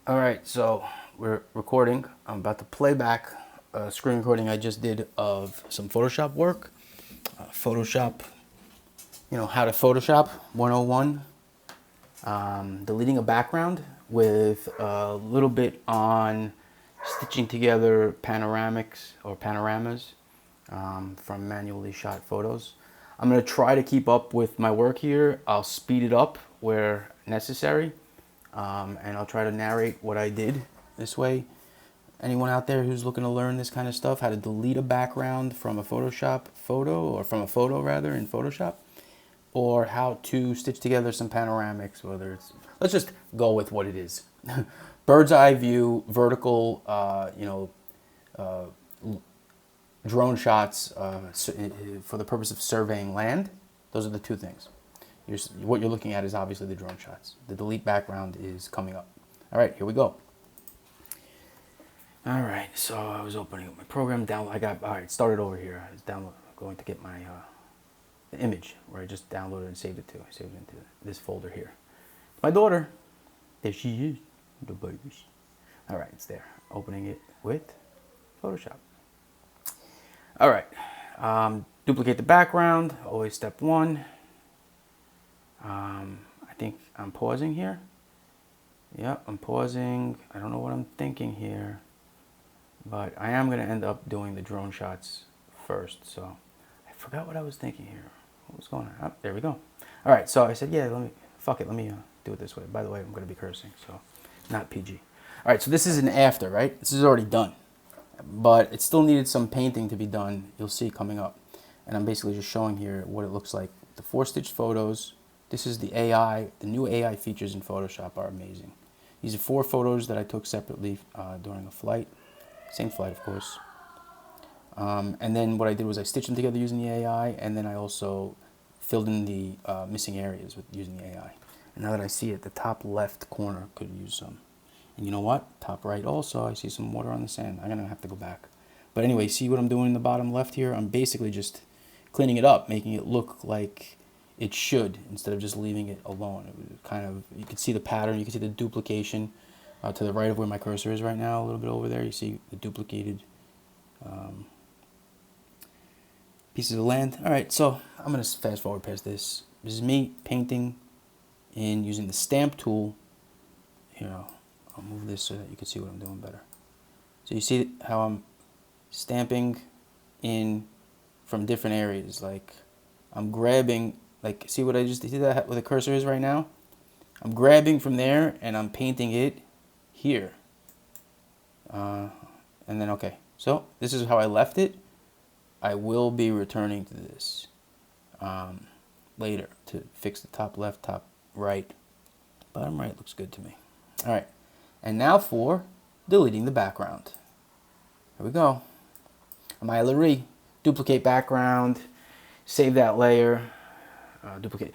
All right, so we're recording. I'm about to play back a screen recording I just did of some Photoshop work. Photoshop, how to Photoshop 101. Deleting a background with a little bit on stitching together panoramics or panoramas from manually shot photos. I'm going to try to keep up with my work here. I'll speed it up where necessary. And I'll try to narrate what I did this way. Anyone out there who's looking to learn this kind of stuff, how to delete a background from a Photoshop photo, or from a photo rather in Photoshop, or how to stitch together some panoramics, whether it's, let's just go with what it is. Bird's eye view, vertical, drone shots for the purpose of surveying land. Those are the two things. What you're looking at is obviously the drone shots. The delete background is coming up. All right, here we go. All right, so I was opening up my program. All right, started over here. I was going to get my the image where I just downloaded and saved it to. I saved it into this folder here. My daughter, there she is, the baby. All right, it's there. Opening it with Photoshop. All right, duplicate the background, always step one. I think I'm pausing here. Yep, I'm pausing. I don't know what I'm thinking here, but I am going to end up doing the drone shots first. So I forgot what I was thinking here. What was going on? Oh, there we go. All right, so I said, yeah, fuck it, let me do it this way. By the way, I'm going to be cursing, so not PG. All right, so this is an after, right? This is already done, but it still needed some painting to be done. You'll see coming up. And I'm basically just showing here what it looks like. The 4-stitch photos. This is the AI. The new AI features in Photoshop are amazing. These are 4 photos that I took separately during a flight. Same flight, of course. And then what I did was I stitched them together using the AI, and then I also filled in the missing areas with using the AI. And now that I see it, the top left corner could use some. And you know what? Top right also, I see some water on the sand. I'm going to have to go back. But anyway, see what I'm doing in the bottom left here? I'm basically just cleaning it up, making it look like it should, instead of just leaving it alone. It kind of, you can see the pattern, you can see the duplication to the right of where my cursor is right now, a little bit over there. You see the duplicated pieces of land. All right, so I'm going to fast forward past this. This is me painting in using the stamp tool. Here, I'll move this so that you can see what I'm doing better. So you see how I'm stamping in from different areas. Like I'm grabbing, like see what I just see that where the cursor is right now? I'm grabbing from there and I'm painting it here. And then, okay, so this is how I left it. I will be returning to this later to fix the top left, top right. Bottom right looks good to me. All right, and now for deleting the background. Here we go. Almaia Lerie, duplicate background, save that layer, duplicate.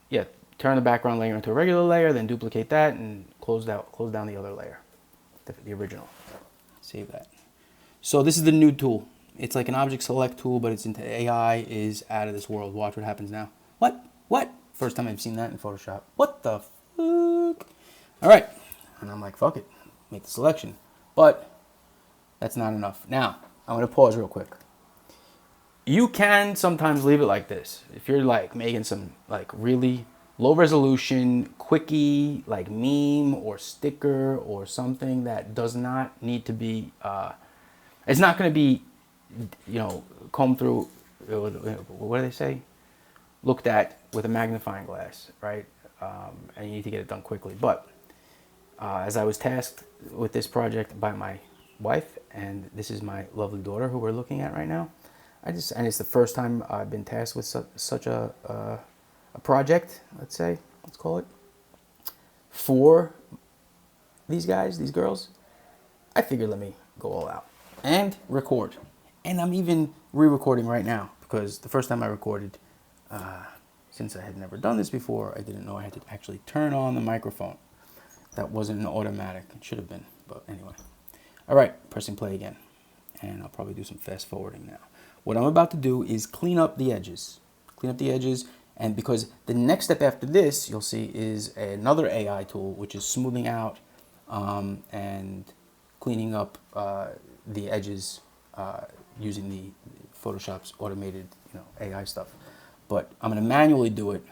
Yeah, turn the background layer into a regular layer, then duplicate that and close down the other layer, the original. Save that. So this is the new tool. It's like an object select tool, but it's into AI, is out of this world. Watch what happens now. What? First time I've seen that in Photoshop. What the fuck? All right, and I'm like, fuck it, make the selection. But that's not enough. Now, I'm going to pause real quick. You can sometimes leave it like this. If you're like making some like really low resolution, quickie, like meme or sticker or something that does not need to be, it's not going to be, combed through, what do they say? Looked at with a magnifying glass, right? And you need to get it done quickly. But as I was tasked with this project by my wife, and this is my lovely daughter who we're looking at right now, and it's the first time I've been tasked with such a project, let's call it, for these guys, these girls. I figured let me go all out and record. And I'm even re-recording right now because the first time I recorded, since I had never done this before, I didn't know I had to actually turn on the microphone. That wasn't an automatic. It should have been, but anyway. All right, pressing play again. And I'll probably do some fast forwarding now. What I'm about to do is clean up the edges. And because the next step after this, you'll see, is another AI tool, which is smoothing out and cleaning up the edges using the Photoshop's automated, AI stuff. But I'm going to manually do it.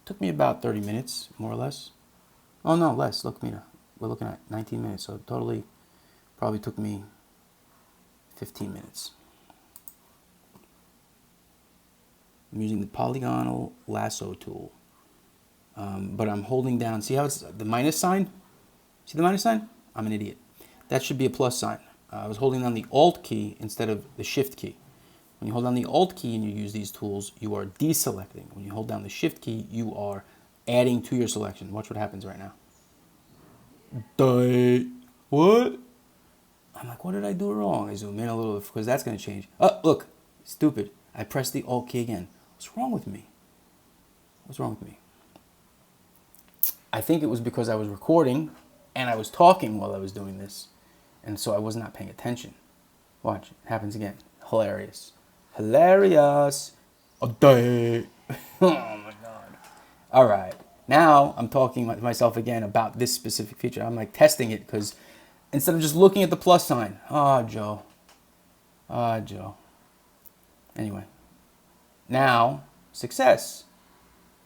Took me about 30 minutes, more or less. Oh no, less. Look, Mina, we're looking at 19 minutes, so totally probably took me 15 minutes. I'm using the polygonal lasso tool, but I'm holding down. See how it's the minus sign? See the minus sign? I'm an idiot. That should be a plus sign. I was holding down the Alt key instead of the Shift key. When you hold down the Alt key and you use these tools, you are deselecting. When you hold down the Shift key, you are adding to your selection. Watch what happens right now. What? I'm like, what did I do wrong? I zoom in a little because that's going to change. Oh, look, stupid. I pressed the Alt key again. What's wrong with me? What's wrong with me? I think it was because I was recording and I was talking while I was doing this. And so I was not paying attention. Watch, it happens again. Hilarious. Hilarious. Oh my God. All right. Now I'm talking to myself again about this specific feature. I'm like testing it because instead of just looking at the plus sign. Joe. Joe. Anyway. Now, success.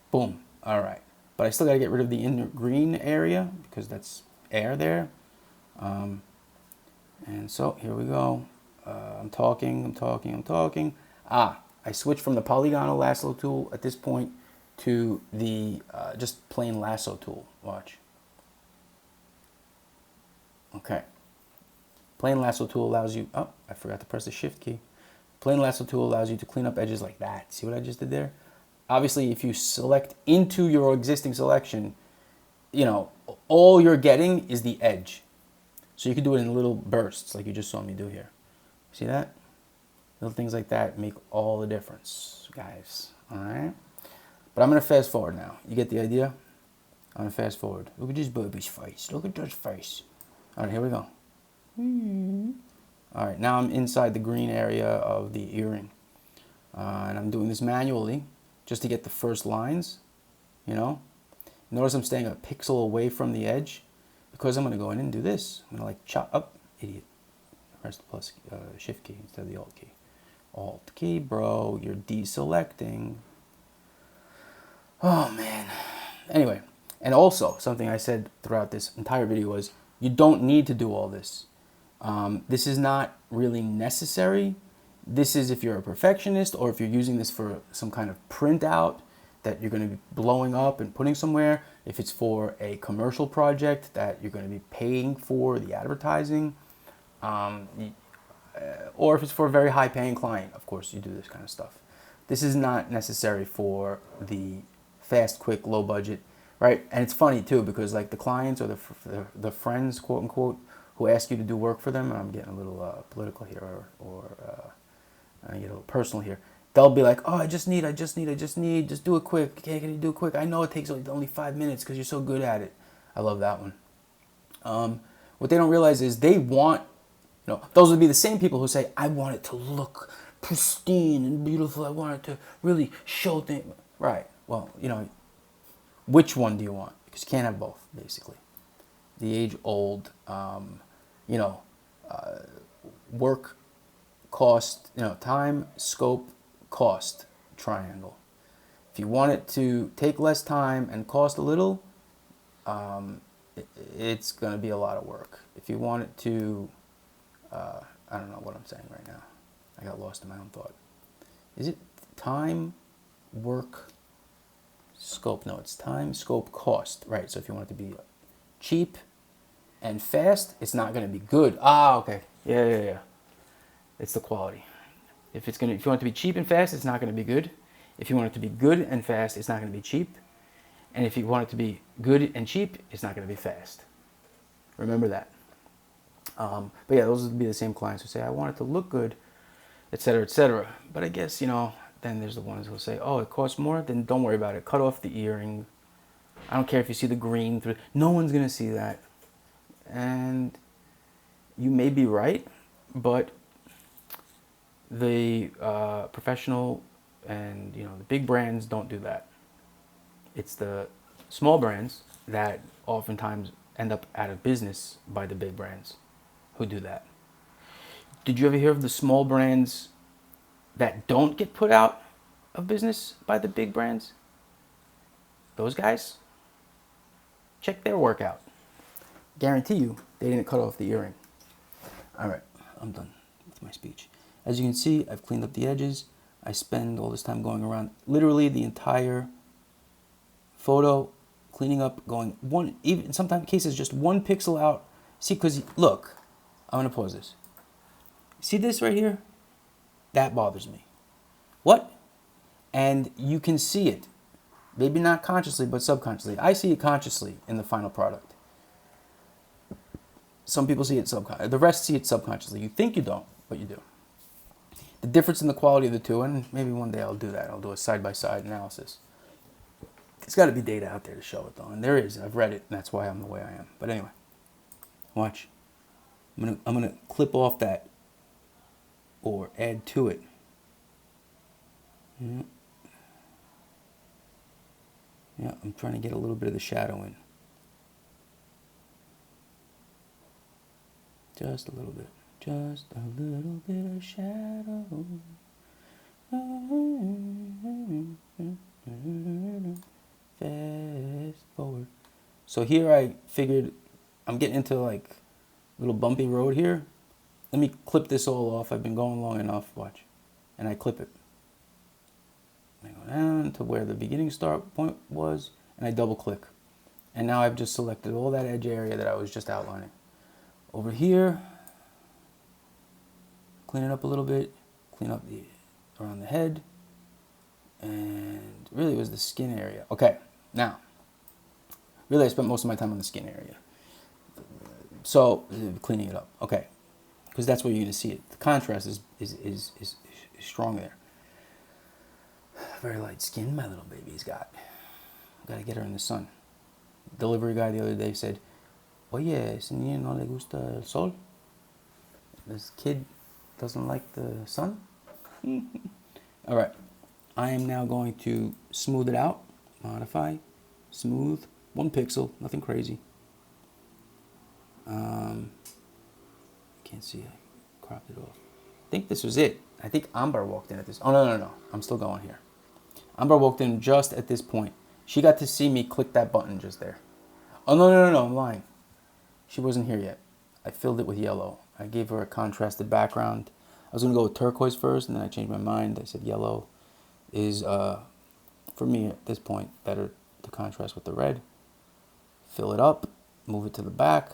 Boom. All right. But I still got to get rid of the inner green area because that's air there. And so here we go. I'm talking. I switched from the polygonal lasso tool at this point to the just plain lasso tool. Watch. Okay. Plain lasso tool allows you, I forgot to press the Shift key. Plain lasso tool allows you to clean up edges like that. See what I just did there? Obviously, if you select into your existing selection, all you're getting is the edge. So you can do it in little bursts like you just saw me do here. See that? Little things like that make all the difference, guys. All right? But I'm going to fast forward now. You get the idea? I'm going to fast forward. Look at this baby's face. Look at this face. All right, here we go. All right, now I'm inside the green area of the earring. And I'm doing this manually just to get the first lines, Notice I'm staying a pixel away from the edge because I'm going to go in and do this. I'm going to chop up, idiot. Press the plus Shift key instead of the Alt key. Alt key, bro, you're deselecting. Oh, man. Anyway, and also something I said throughout this entire video was you don't need to do all this. This is not really necessary. This is if you're a perfectionist or if you're using this for some kind of printout that you're going to be blowing up and putting somewhere. If it's for a commercial project that you're going to be paying for the advertising. Or if it's for a very high paying client, of course you do this kind of stuff. This is not necessary for the fast, quick, low budget, right? And it's funny too because the clients or the friends, quote unquote, who ask you to do work for them, and I'm getting a little political here or I get a little personal here. They'll be like, oh, I just need, just do it quick. Can you do it quick? I know it takes only 5 minutes because you're so good at it. I love that one. What they don't realize is they want, those would be the same people who say, I want it to look pristine and beautiful. I want it to really show things. Right. Well, which one do you want? Because you can't have both, basically. The age-old, work, cost, time, scope, cost triangle. If you want it to take less time and cost a little, it's going to be a lot of work. If you want it to, I don't know what I'm saying right now. I got lost in my own thought. Is it time, work, scope? No, it's time, scope, cost. Right, so if you want it to be cheap and fast, it's not going to be good. Okay. Yeah. It's the quality. If you want it to be cheap and fast, it's not going to be good. If you want it to be good and fast, it's not going to be cheap. And if you want it to be good and cheap, it's not going to be fast. Remember that. But yeah, those would be the same clients who say, I want it to look good, etc., etc. But I guess, then there's the ones who say, oh, it costs more? Then don't worry about it. Cut off the earring. I don't care if you see the green through. No one's going to see that. And you may be right, but the professional and the big brands don't do that. It's the small brands that oftentimes end up out of business by the big brands who do that. Did you ever hear of the small brands that don't get put out of business by the big brands? Those guys, check their work out. Guarantee you they didn't cut off the earring. All right, I'm done with my speech. As you can see, I've cleaned up the edges. I spend all this time going around literally the entire photo, cleaning up, going one, even in sometimes cases just 1 pixel out. See, because look, I'm gonna pause this. See this right here? That bothers me. What? And you can see it. Maybe not consciously, but subconsciously. I see it consciously in the final product. Some people see it subconsciously. The rest see it subconsciously. You think you don't, but you do. The difference in the quality of the two, and maybe one day I'll do that. I'll do a side-by-side analysis. There's got to be data out there to show it, though, and there is. I've read it, and that's why I'm the way I am. But anyway, watch. I'm gonna clip off that or add to it. Yeah, I'm trying to get a little bit of the shadow in. Just a little bit. Just a little bit of shadow. Fast forward. So here I figured I'm getting into like a little bumpy road here. Let me clip this all off. I've been going long enough. Watch. And I clip it. I go down to where the beginning start point was, and I double click. And now I've just selected all that edge area that I was just outlining. Over here, clean it up a little bit, clean up around the head, and really it was the skin area. Okay, now, really I spent most of my time on the skin area. So, cleaning it up, okay, because that's where you're gonna see it. The contrast is strong there. Very light skin my little baby's got. Gotta get her in the sun. Delivery guy the other day said, oye, ese niño no le gusta el sol? This kid doesn't like the sun? All right, I am now going to smooth it out. Modify, smooth, 1 pixel, nothing crazy. Can't see, I cropped it off. I think this was it. I think Amber walked in at this. Oh, no. I'm still going here. Amber walked in just at this point. She got to see me click that button just there. Oh, no, I'm lying. She wasn't here yet. I filled it with yellow. I gave her a contrasted background. I was going to go with turquoise first, and then I changed my mind. I said yellow is, for me at this point, better to contrast with the red. Fill it up, move it to the back.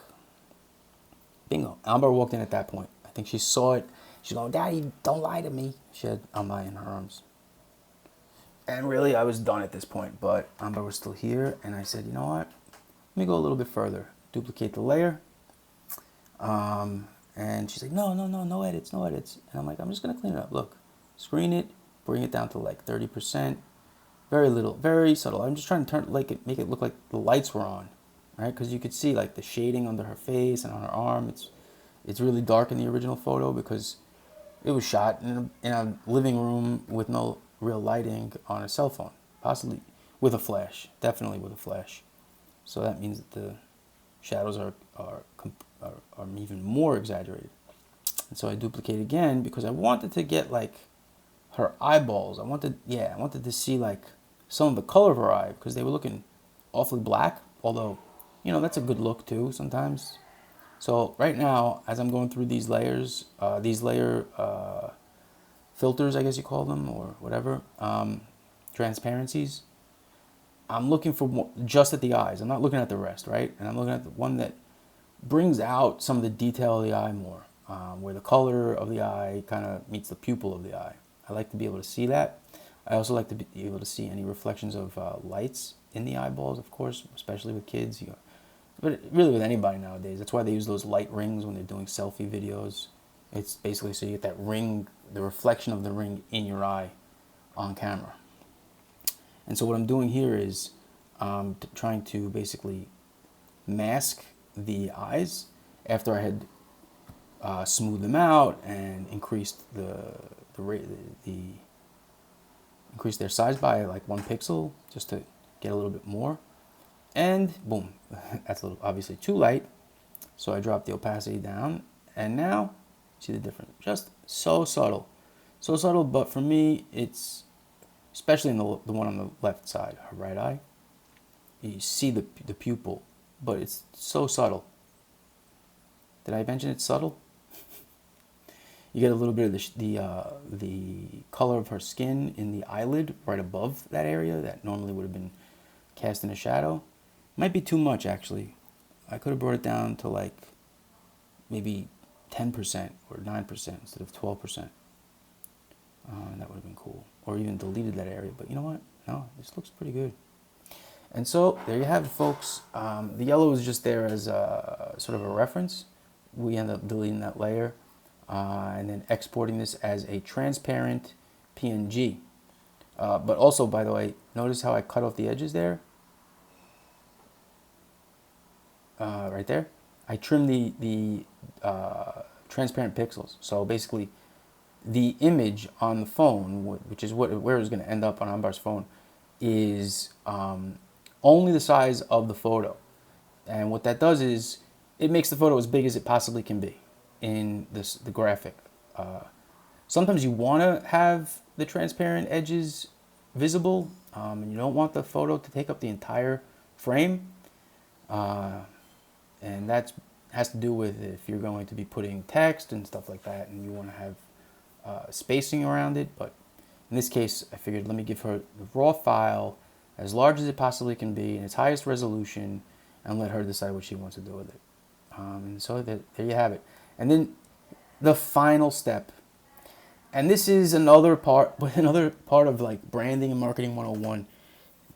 Bingo. Amber walked in at that point. I think she saw it. She's going, Daddy, don't lie to me. She had Almaia in her arms. And really, I was done at this point, but Amber was still here, and I said, you know what? Let me go a little bit further. Duplicate the layer. And she's like, no edits. And I'm like, I'm just going to clean it up. Look, screen it, bring it down to like 30%. Very little, very subtle. I'm just trying to make it look like the lights were on, right? Because you could see like the shading under her face and on her arm. It's really dark in the original photo because it was shot in a living room with no real lighting on a cell phone, possibly with a flash, definitely with a flash. So that means that the shadows are even more exaggerated. And so I duplicate again because I wanted to get like her eyeballs. I wanted to see like some of the color of her eye because they were looking awfully black, although, you know, that's a good look too sometimes. So right now, as I'm going through these layers, these layer filters, I guess you call them, or whatever, transparencies, I'm looking for more, just at the eyes. I'm not looking at the rest, right? And I'm looking at the one that brings out some of the detail of the eye more, where the color of the eye kind of meets the pupil of the eye. I like to be able to see that. I also like to be able to see any reflections of lights in the eyeballs, of course, especially with kids. But really with anybody nowadays. That's why they use those light rings when they're doing selfie videos. It's basically so you get that ring, the reflection of the ring in your eye on camera. And so what I'm doing here is trying to basically mask the eyes after I had smoothed them out and increased increased their size by like 1 pixel just to get a little bit more. And boom, that's a little obviously too light. So I dropped the opacity down, and now see the difference. Just so subtle. So subtle, but for me, it's, especially in the one on the left side, her right eye, you see the pupil, but it's so subtle. Did I mention it's subtle? You get a little bit of the color of her skin in the eyelid right above that area that normally would have been cast in a shadow. Might be too much, actually. I could have brought it down to like maybe 10% or 9% instead of 12%. That would have been cool. Or even deleted that area. But you know what? No, this looks pretty good. And so there you have it, folks. The yellow is just there as a, sort of a reference. We end up deleting that layer and then exporting this as a transparent PNG. But also, by the way, notice how I cut off the edges there? Right there. I trimmed the transparent pixels. So basically, the image on the phone, which is where it's going to end up on Ambar's phone, is only the size of the photo. And what that does is it makes the photo as big as it possibly can be in the graphic. Sometimes you want to have the transparent edges visible, and you don't want the photo to take up the entire frame. And that has to do with if you're going to be putting text and stuff like that, and you want to have spacing around it. But in this case, I figured let me give her the raw file as large as it possibly can be in its highest resolution, and let her decide what she wants to do with it. And so there you have it. And then the final step, and this is another part of like branding and marketing 101,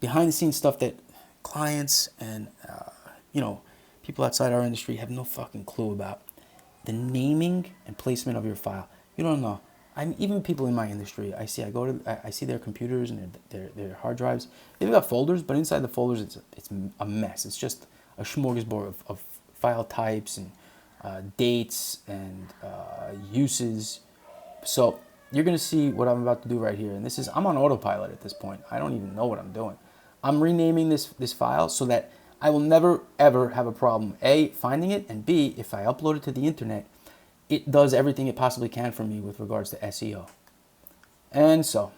behind the scenes stuff that clients and people outside our industry have no fucking clue about. The naming and placement of your file. You don't know. Even people in my industry, I see their computers and their hard drives. They've got folders, but inside the folders, it's a mess. It's just a smorgasbord of file types and dates and uses. So you're gonna see what I'm about to do right here, and I'm on autopilot at this point. I don't even know what I'm doing. I'm renaming this file so that I will never ever have a problem, A, finding it, and B, if I upload it to the internet, it does everything it possibly can for me with regards to SEO. And so,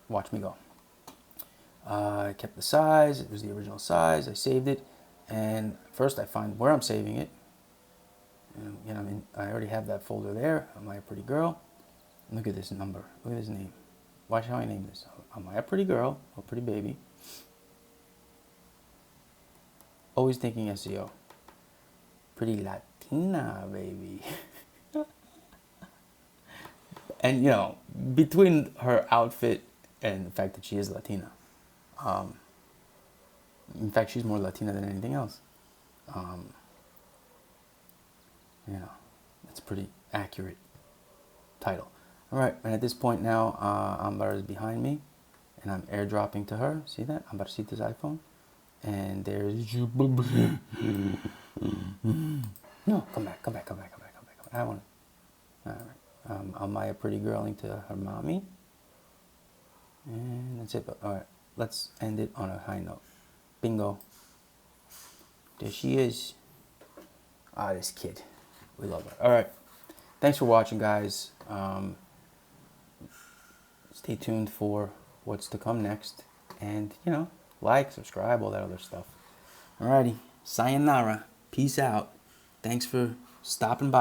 watch me go. I kept the size. It was the original size. I saved it. And first I find where I'm saving it. And I already have that folder there. Almaia Pretty Girl. Look at this number. Look at this name. Watch how I name this. Almaia Pretty Girl, or Pretty Baby. Always thinking SEO. Pretty Latina, baby. And, between her outfit and the fact that she is Latina, in fact, she's more Latina than anything else. That's a pretty accurate title. All right, and at this point now, Ambar is behind me, and I'm airdropping to her. See that? Ambarcita's iPhone. And there's you. No, come back. I want to. All right. Almaia Pretty Girling to her mommy. And that's it. But, all right, let's end it on a high note. Bingo. There she is. This kid. We love her. All right. Thanks for watching, guys. Stay tuned for what's to come next. And, like, subscribe, all that other stuff. Alrighty. Sayonara. Peace out. Thanks for stopping by.